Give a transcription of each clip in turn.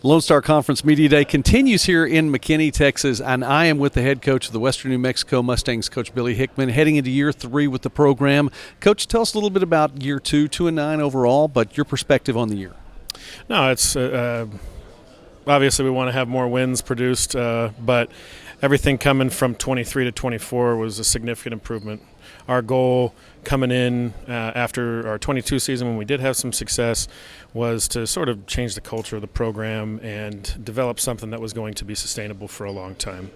Lone Star Conference Media Day continues here in McKinney, Texas, and I am with the head coach of the Western New Mexico Mustangs, Coach Billy Hickman, heading into year 3 with the program. Coach, tell us a little bit about year 2, 2-9 overall, but your perspective on the year. No, it's obviously we want to have more wins produced, but everything coming from 23 to 24 was a significant improvement. Our goal coming in after our 22 season, when we did have some success, was to sort of change the culture of the program and develop something that was going to be sustainable for a long time.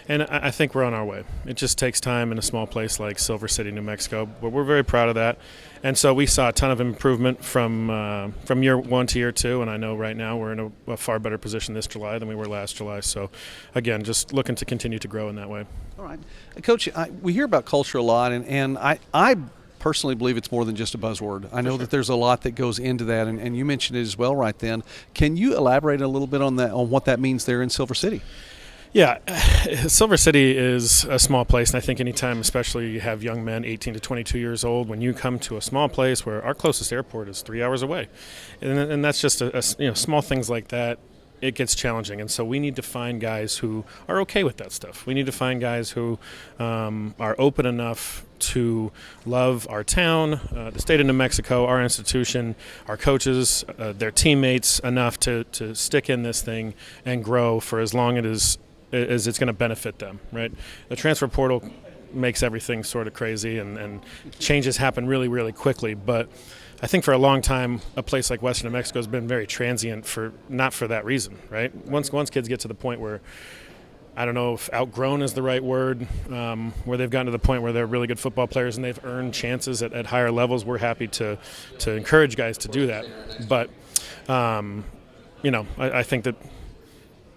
And I think we're on our way. It just takes time in a small place like Silver City, New Mexico, but we're very proud of that. And so we saw a ton of improvement from year 1 to year 2, and I know right now we're in a far better position this July than we were last July. So, again, just looking to continue to grow in that way. All right. Coach, we hear about culture a lot, and I personally believe it's more than just a buzzword. I know that there's a lot that goes into that, and you mentioned it as well right then. Can you elaborate a little bit on that, on what that means there in Silver City? Yeah, Silver City is a small place, and I think anytime, especially you have young men 18 to 22 years old, when you come to a small place where our closest airport is 3 hours away, and that's just small things like that, it gets challenging. And so we need to find guys who are okay with that stuff. We need to find guys who are open enough to love our town, the state of New Mexico, our institution, our coaches, their teammates enough to stick in this thing and grow for as long as it's going to benefit them, right? The transfer portal makes everything sort of crazy, and changes happen really, really quickly. But I think for a long time, a place like Western New Mexico has been very transient not for that reason, right? Once kids get to the point where, I don't know if outgrown is the right word, where they've gotten to the point where they're really good football players and they've earned chances at higher levels, we're happy to encourage guys to do that. But, I think that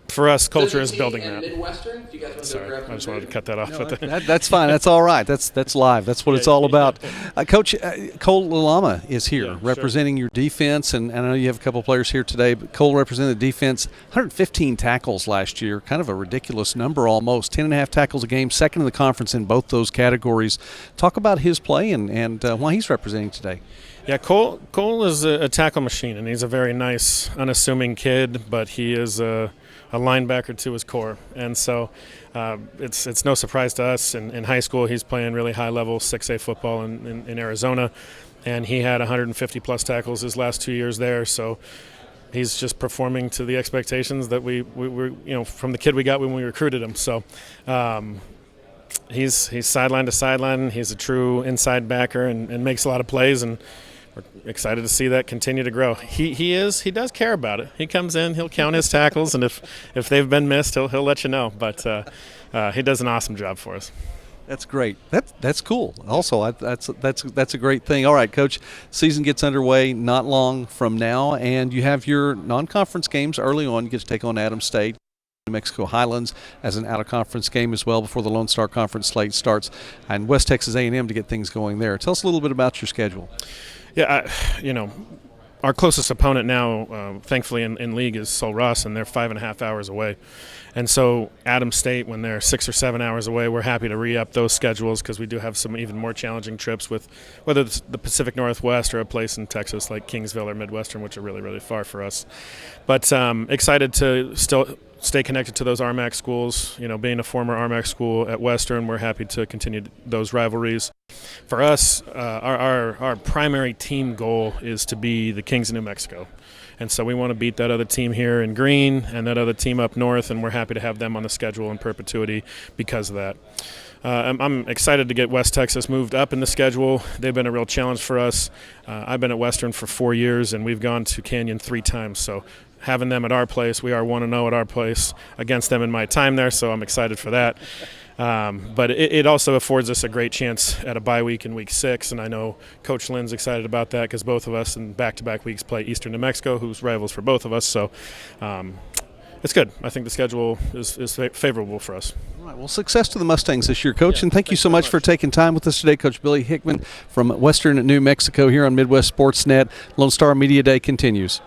for us, culture is building that. Sorry, I just wanted to cut that off. No, that's fine. That's all right. That's live. That's what it's all about. Coach, Cole Lalama is here representing your defense, and I know you have a couple of players here today, but Cole represented the defense, 115 tackles last year, kind of a ridiculous number almost, 10.5 tackles a game, second in the conference in both those categories. Talk about his play and why he's representing today. Yeah, Cole is a tackle machine, and he's a very nice, unassuming kid, but he is a linebacker to his core. And so it's no surprise to us. In high school, he's playing really high-level 6A football in Arizona, and he had 150-plus tackles his last 2 years there. So he's just performing to the expectations that we were, from the kid we got when we recruited him. So he's sideline to sideline. He's a true inside backer and makes a lot of plays, and we're excited to see that continue to grow. He does care about it. He comes in, he'll count his tackles, and if they've been missed, he'll let you know. But he does an awesome job for us. That's great. That's cool. Also, that's a great thing. All right, Coach, season gets underway not long from now, and you have your non-conference games early on. You get to take on Adams State, New Mexico Highlands as an out-of-conference game as well before the Lone Star Conference slate starts, and West Texas A&M to get things going there. Tell us a little bit about your schedule. Yeah, our closest opponent now, thankfully in league, is Sul Ross, and they're 5.5 hours away. And so Adams State, when they're 6 or 7 hours away, we're happy to re-up those schedules because we do have some even more challenging trips with whether it's the Pacific Northwest or a place in Texas like Kingsville or Midwestern, which are really, really far for us. But excited to still stay connected to those RMAC schools. Being a former RMAC school at Western, we're happy to continue those rivalries. For us, our primary team goal is to be the Kings of New Mexico. And so we want to beat that other team here in green and that other team up north, and we're happy to have them on the schedule in perpetuity because of that. I'm excited to get West Texas moved up in the schedule. They've been a real challenge for us. I've been at Western for 4 years, and we've gone to Canyon 3 times. So having them at our place, we are 1-0 at our place against them in my time there, so I'm excited for that. But it also affords us a great chance at a bye week in week 6, and I know Coach Lynn's excited about that because both of us in back-to-back weeks play Eastern New Mexico, who's rivals for both of us. So it's good. I think the schedule is favorable for us. All right. Well, success to the Mustangs this year, Coach, and thank you so much for taking time with us today. Coach Billy Hickman from Western New Mexico here on Midwest Sportsnet. Lone Star Media Day continues.